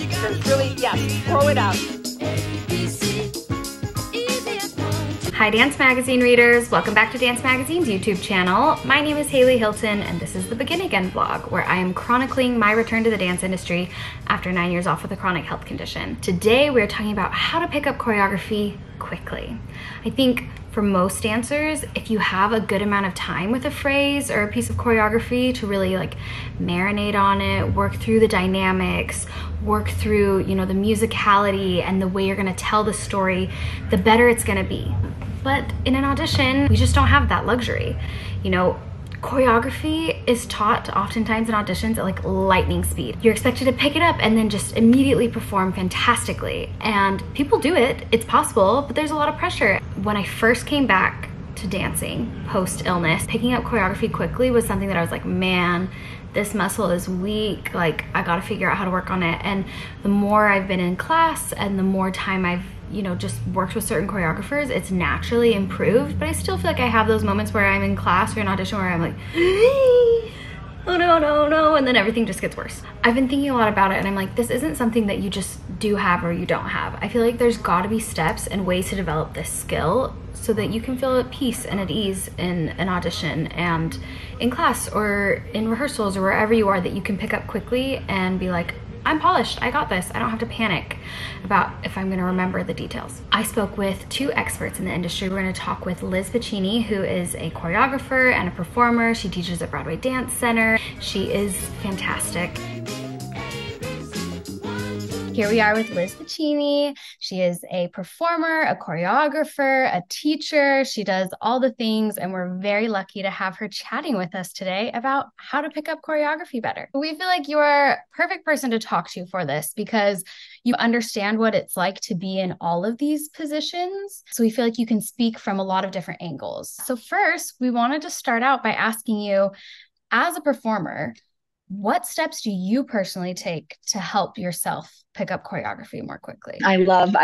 Just really, yes, throw it out. Hi Dance Magazine readers, welcome back to Dance Magazine's YouTube channel. My name is Haley Hilton and this is the Begin Again vlog where I am chronicling my return to the dance industry after 9 years off with a chronic health condition. Today we're talking about how to pick up choreography quickly. I think for most dancers, if you have a good amount of time with a phrase or a piece of choreography to really like marinate on it, work through the dynamics, work through, the musicality and the way you're gonna tell the story, the better it's gonna be. But in an audition, we just don't have that luxury. Choreography is taught oftentimes in auditions at like lightning speed. You're expected to pick it up and then just immediately perform fantastically. And people do it, it's possible, but there's a lot of pressure. When I first came back to dancing post-illness, picking up choreography quickly was something that I was like, man, this muscle is weak, like I gotta figure out how to work on it. And the more I've been in class and the more time I've just worked with certain choreographers, it's naturally improved, but I still feel like I have those moments where I'm in class or an audition where I'm like, oh no, no, no, and then everything just gets worse. I've been thinking a lot about it and I'm like, this isn't something that you just do have or you don't have. I feel like there's gotta be steps and ways to develop this skill so that you can feel at peace and at ease in an audition and in class or in rehearsals or wherever you are, that you can pick up quickly and be like, I'm polished, I got this. I don't have to panic about if I'm gonna remember the details. I spoke with two experts in the industry. We're gonna talk with Lizz Picini, who is a choreographer and a performer. She teaches at Broadway Dance Center. She is fantastic. Here we are with Lizz Picini. She is a performer, a choreographer, a teacher. She does all the things, and we're very lucky to have her chatting with us today about how to pick up choreography better. We feel like you're a perfect person to talk to for this because you understand what it's like to be in all of these positions. So we feel like you can speak from a lot of different angles. So first, we wanted to start out by asking you, as a performer, what steps do you personally take to help yourself pick up choreography more quickly? I love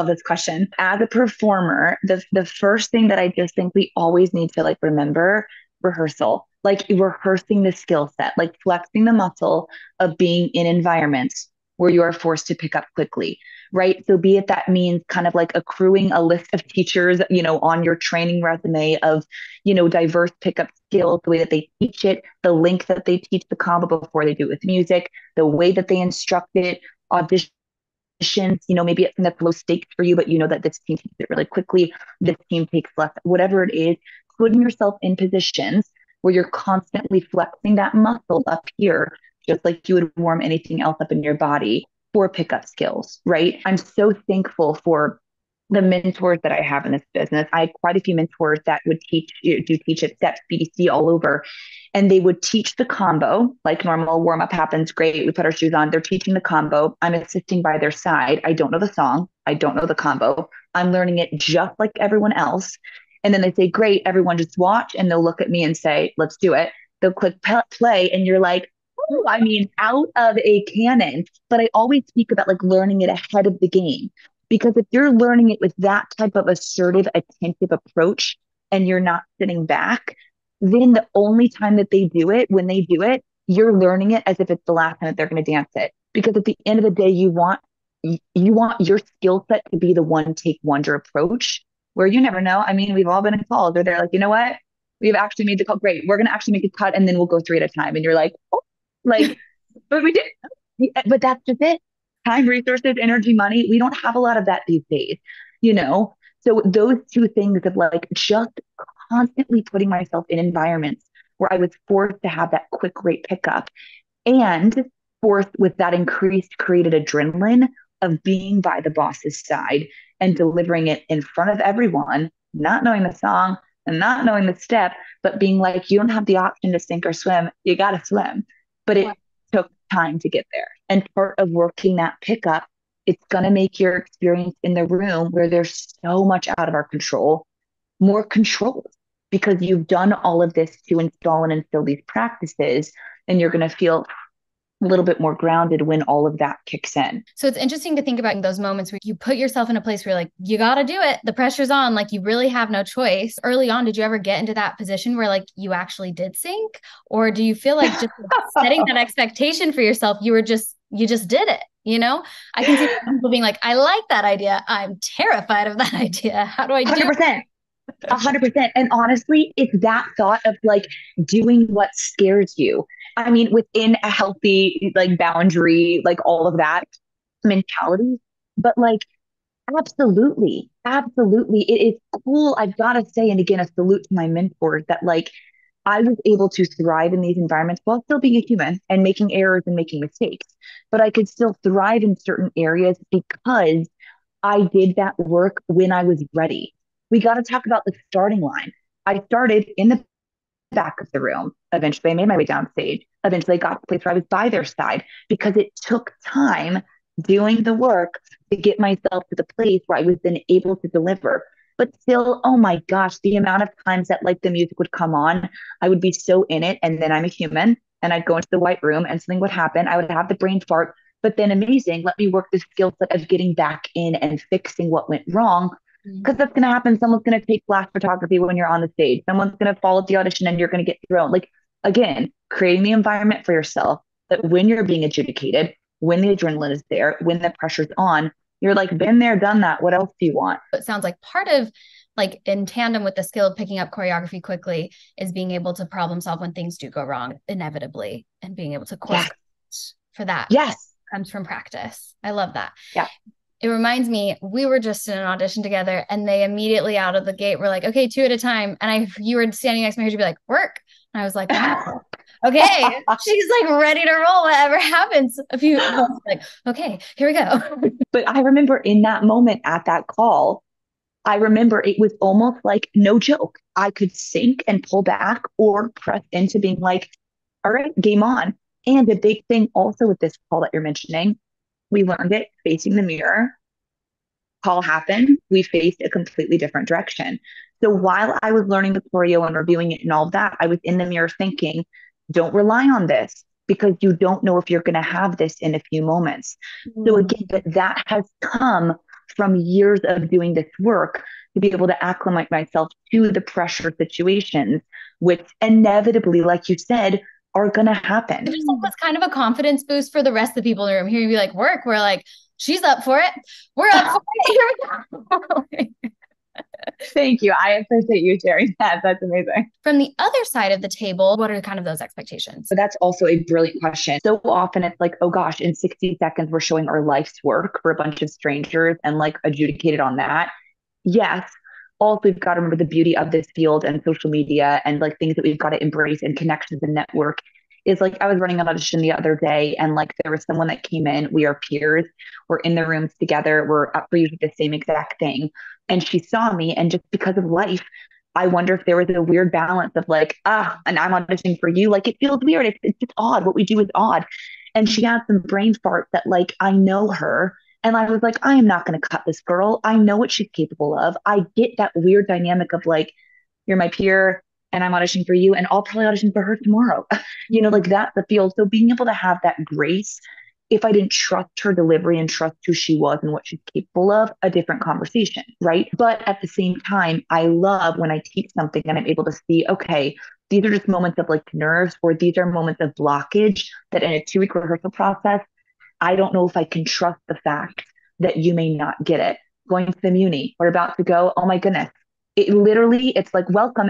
this question. As a performer, the first thing that I just think we always need to remember, rehearsal, rehearsing the skill set, flexing the muscle of being in environments where you are forced to pick up quickly, right? So be it that means kind of accruing a list of teachers, on your training resume of, diverse pickup skills, the way that they teach it, the length that they teach the combo before they do it with music, the way that they instruct it, auditions, maybe it's that's low stakes for you, but that this team takes it really quickly, this team takes less, whatever it is, putting yourself in positions where you're constantly flexing that muscle up here, just like you would warm anything else up in your body for pickup skills, right? I'm so thankful for the mentors that I have in this business. I had quite a few mentors that would teach at steps, BDC all over. And they would teach the combo, like normal warm up happens. Great. We put our shoes on. They're teaching the combo. I'm assisting by their side. I don't know the song. I don't know the combo. I'm learning it just like everyone else. And then they say, great, everyone just watch. And they'll look at me and say, let's do it. They'll click play. And you're like, oh, out of a cannon. But I always speak about learning it ahead of the game. Because if you're learning it with that type of assertive, attentive approach, and you're not sitting back, then the only time that they do it, when they do it, you're learning it as if it's the last time that they're going to dance it. Because at the end of the day, you want your skill set to be the one take wonder approach, where you never know. We've all been in calls where they're like, you know what? We've actually made the call. Great. We're going to actually make a cut, and then we'll go three at a time. And you're like, oh, but we did. But that's just it. Time, resources, energy, money. We don't have a lot of that these days, So those two things of just constantly putting myself in environments where I was forced to have that quick rate pickup and forced with that increased created adrenaline of being by the boss's side and delivering it in front of everyone, not knowing the song and not knowing the step, but being like, you don't have the option to sink or swim. You got to swim. But it took time to get there. And part of working that pickup, it's going to make your experience in the room where there's so much out of our control, more controlled, because you've done all of this to install and instill these practices, and you're going to feel a little bit more grounded when all of that kicks in. So it's interesting to think about in those moments where you put yourself in a place where you're like, you got to do it. The pressure's on, like you really have no choice. Early on, did you ever get into that position where like you actually did sync? Or do you feel like just setting that expectation for yourself, you just did it? You know, I can see people being like, I like that idea. I'm terrified of that idea. How do I do 100%. 100%. And honestly, it's that thought of like doing what scares you. I mean, within a healthy like boundary, like all of that mentality, but like absolutely, absolutely. It is cool. I've got to say, and again, a salute to my mentors that like I was able to thrive in these environments while still being a human and making errors and making mistakes. But I could still thrive in certain areas because I did that work when I was ready. We got to talk about the starting line. I started in the back of the room. Eventually, I made my way down stage. Eventually, I got to the place where I was by their side because it took time doing the work to get myself to the place where I was then able to deliver. But still, oh my gosh, the amount of times that like the music would come on, I would be so in it. And then I'm a human and I'd go into the white room and something would happen. I would have the brain fart, but then amazing, let me work the skill set of getting back in and fixing what went wrong because that's going to happen. Someone's going to take flash photography when you're on the stage. Someone's going to fall at the audition and you're going to get thrown. Like, again, creating the environment for yourself that when you're being adjudicated, when the adrenaline is there, when the pressure's on, you're like, been there, done that. What else do you want? It sounds like part of like in tandem with the skill of picking up choreography quickly is being able to problem solve when things do go wrong inevitably and being able to course for that. Yes. Comes from practice. I love that. Yeah. It reminds me, we were just in an audition together and they immediately out of the gate were like, okay, 2 at a time. And you were standing next to me, you'd be like, work. And I was like, wow. Okay. She's like ready to roll, whatever happens. A few like, okay, here we go. But I remember in that moment at that call, I remember it was almost like no joke. I could sink and pull back or press into being like, all right, game on. And the big thing also with this call that you're mentioning, we learned it facing the mirror. Call happened. We faced a completely different direction. So while I was learning the choreo and reviewing it and all of that, I was in the mirror thinking, don't rely on this because you don't know if you're going to have this in a few moments. So again, that has come from years of doing this work to be able to acclimate myself to the pressure situations, which inevitably, like you said, are going to happen. It just was kind of a confidence boost for the rest of the people in the room. Here, you'd be like, work. We're like, she's up for it. We're up for it. Thank you. I appreciate you sharing that. That's amazing. From the other side of the table, what are kind of those expectations? So that's also a brilliant question. So often it's like, oh gosh, in 60 seconds, we're showing our life's work for a bunch of strangers and like adjudicated on that. Yes. Also, we've got to remember the beauty of this field and social media and like things that we've got to embrace and connections and network is like I was running an audition the other day and like there was someone that came in, we are peers, we're in the rooms together, we're up for usually the same exact thing. And she saw me and just because of life, I wonder if there was a weird balance of like, and I'm auditioning for you. Like it feels weird. It's just odd. What we do is odd. And she had some brain farts that like, I know her. And I was like, I am not going to cut this girl. I know what she's capable of. I get that weird dynamic of like, you're my peer and I'm auditioning for you and I'll probably audition for her tomorrow. Like that's the field. So being able to have that grace, if I didn't trust her delivery and trust who she was and what she's capable of, a different conversation, right? But at the same time, I love when I teach something and I'm able to see, okay, these are just moments of like nerves or these are moments of blockage that in a 2-week rehearsal process, I don't know if I can trust the fact that you may not get it. Going to the Muni, we're about to go. Oh my goodness. It's like, welcome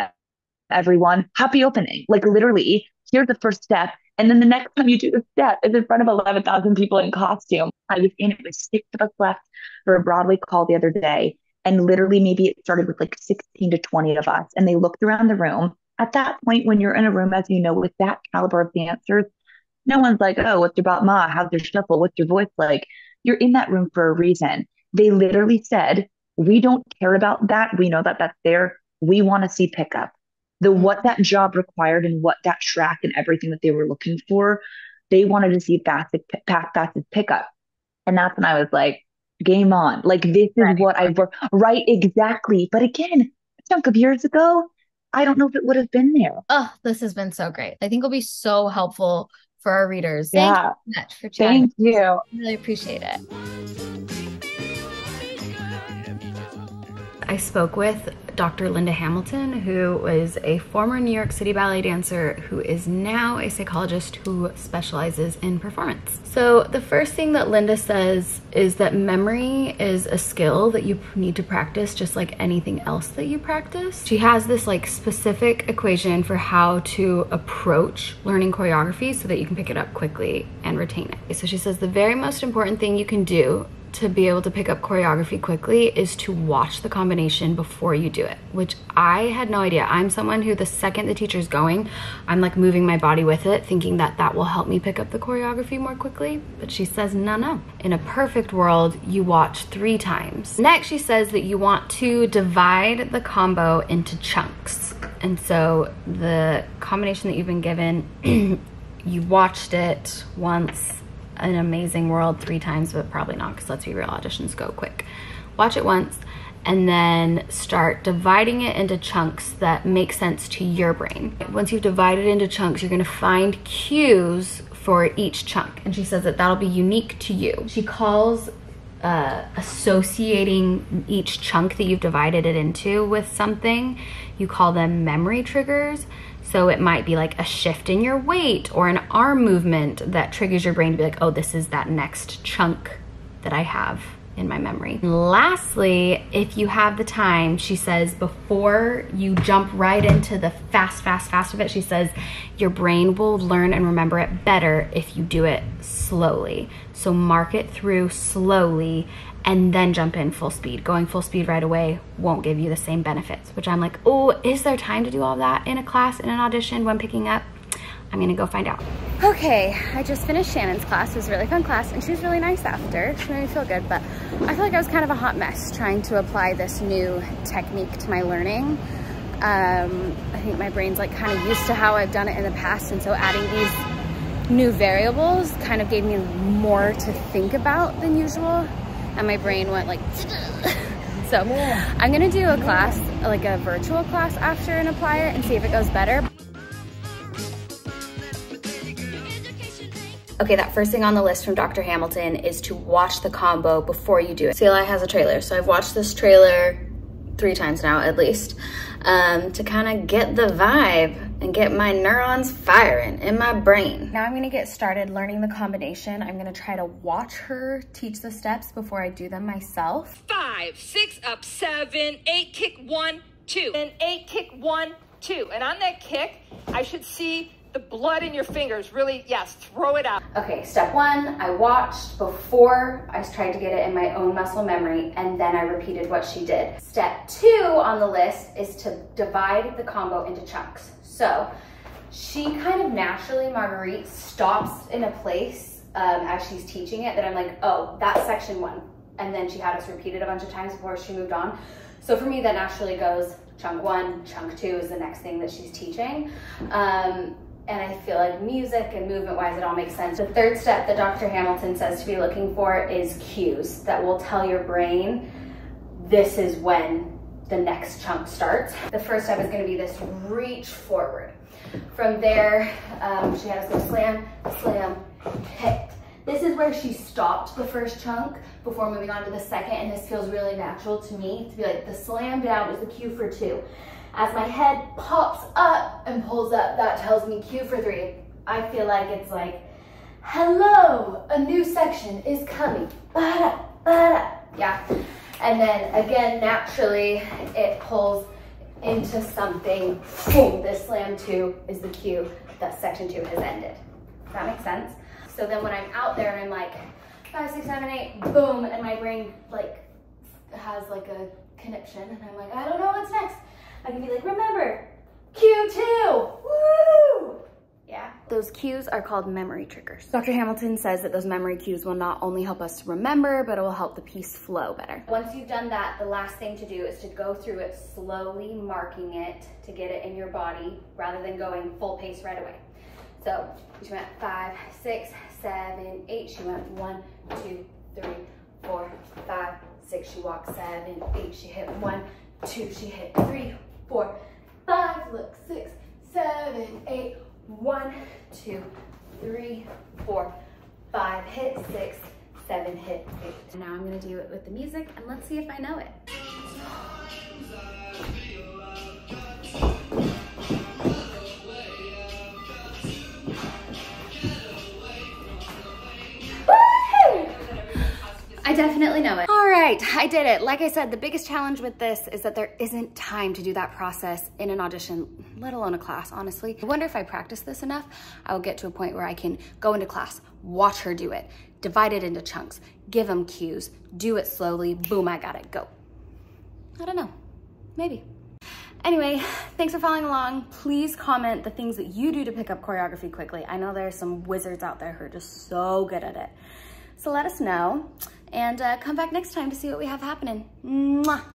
everyone. Happy opening. Like literally, here's the first step. And then the next time you do the step is in front of 11,000 people in costume. I was in it with 6 of us left for a Broadway call the other day. And literally maybe it started with like 16 to 20 of us. And they looked around the room. At that point, when you're in a room, as you know, with that caliber of dancers, no one's like, oh, what's your bat ma? How's your shuffle? What's your voice like? You're in that room for a reason. They literally said, we don't care about that. We know that that's there. We want to see pickup. What that job required and what that track and everything that they were looking for, they wanted to see fastest pickup. And that's when I was like, game on. Like, this is what I work. Right, exactly. But again, a chunk of years ago, I don't know if it would have been there. Oh, this has been so great. I think it'll be so helpful for our readers. Thank Yeah. you so much for chatting. Thank you. I really appreciate it. I spoke with Dr. Linda Hamilton, who is a former New York City ballet dancer who is now a psychologist who specializes in performance. So the first thing that Linda says is that memory is a skill that you need to practice just like anything else that you practice. She has this like specific equation for how to approach learning choreography so that you can pick it up quickly and retain it. So she says the very most important thing you can do to be able to pick up choreography quickly is to watch the combination before you do it, which I had no idea. I'm someone who the second the teacher's going, I'm like moving my body with it, thinking that that will help me pick up the choreography more quickly. But she says, no. In a perfect world, you watch 3 times. Next, she says that you want to divide the combo into chunks. And so the combination that you've been given, you watched it once, an amazing world 3 times, but probably not, because let's be real, auditions go quick. Watch it once and then start dividing it into chunks that make sense to your brain. Once you've divided into chunks, you're gonna find cues for each chunk. And she says that that'll be unique to you. She calls associating each chunk that you've divided it into with something, you call them memory triggers. So it might be like a shift in your weight or an arm movement that triggers your brain to be like, oh, this is that next chunk that I have in my memory. And lastly, if you have the time, she says, before you jump right into the fast of it, she says, your brain will learn and remember it better if you do it slowly. So mark it through slowly and then jump in full speed. Going full speed right away won't give you the same benefits, which I'm like, oh, is there time to do all that in a class, in an audition, when picking up? I'm gonna go find out. Okay, I just finished Shannon's class. It was a really fun class and she was really nice after. She made me feel good, but I feel like I was kind of a hot mess trying to apply this new technique to my learning. I think my brain's like kind of used to how I've done it in the past, and so adding these new variables kind of gave me more to think about than usual. And my brain went like, so I'm gonna do a class, like a virtual class after, and apply it and see if it goes better. Okay, that first thing on the list from Dr. Hamilton is to watch the combo before you do it. CLI has a trailer, so I've watched this trailer 3 times now at least, to kind of get the vibe and get my neurons firing in my brain. Now I'm gonna get started learning the combination. I'm gonna try to watch her teach the steps before I do them myself. 5, 6, up, 7, 8, kick 1, 2. And 8, kick 1, 2. And on that kick, I should see the blood in your fingers. Really, yes, throw it out. Okay, step 1, I watched before I tried to get it in my own muscle memory, and then I repeated what she did. Step 2 on the list is to divide the combo into chunks. So she kind of naturally, Marguerite, stops in a place as she's teaching it that I'm like, oh, that's section 1. And then she had us repeat it a bunch of times before she moved on. So for me, that naturally goes chunk 1, chunk 2 is the next thing that she's teaching. And I feel like music and movement-wise, it all makes sense. The third step that Dr. Hamilton says to be looking for is cues that will tell your brain this is when the next chunk starts. The first step is gonna be this reach forward. From there, she had us go slam, slam, hit. This is where she stopped the first chunk before moving on to the second, and this feels really natural to me to be like, the slam down is the cue for 2. As my head pops up and pulls up, that tells me cue for 3. I feel like it's like, hello, a new section is coming. Ba-da, ba-da. Yeah. And then again, naturally, it pulls into something. Boom, this slam 2 is the cue that section 2 has ended. Does that make sense? So then when I'm out there and I'm like, 5, 6, 7, 8, boom, and my brain like has like a conniption, and I'm like, I don't know what's next. I can be like, remember, Q2, woo! Yeah, those cues are called memory triggers. Dr. Hamilton says that those memory cues will not only help us remember, but it will help the piece flow better. Once you've done that, the last thing to do is to go through it slowly, marking it to get it in your body rather than going full pace right away. So she went 5, 6, 7, 8. She went 1, 2, 3, 4, 5, 6. She walked 7, 8. She hit 1, 2. She hit 3, 4, 5. Look, 6, 7, 8. 1, 2, 3, 4, 5, hit 6, 7, hit 8. And now I'm gonna do it with the music, and let's see if I know it. I definitely know it. All right, I did it. Like I said, the biggest challenge with this is that there isn't time to do that process in an audition, let alone a class, honestly. I wonder if I practice this enough, I will get to a point where I can go into class, watch her do it, divide it into chunks, give them cues, do it slowly, boom, I got it, go. I don't know, maybe. Anyway, thanks for following along. Please comment the things that you do to pick up choreography quickly. I know there's some wizards out there who are just so good at it. So let us know, and come back next time to see what we have happening. Mwah.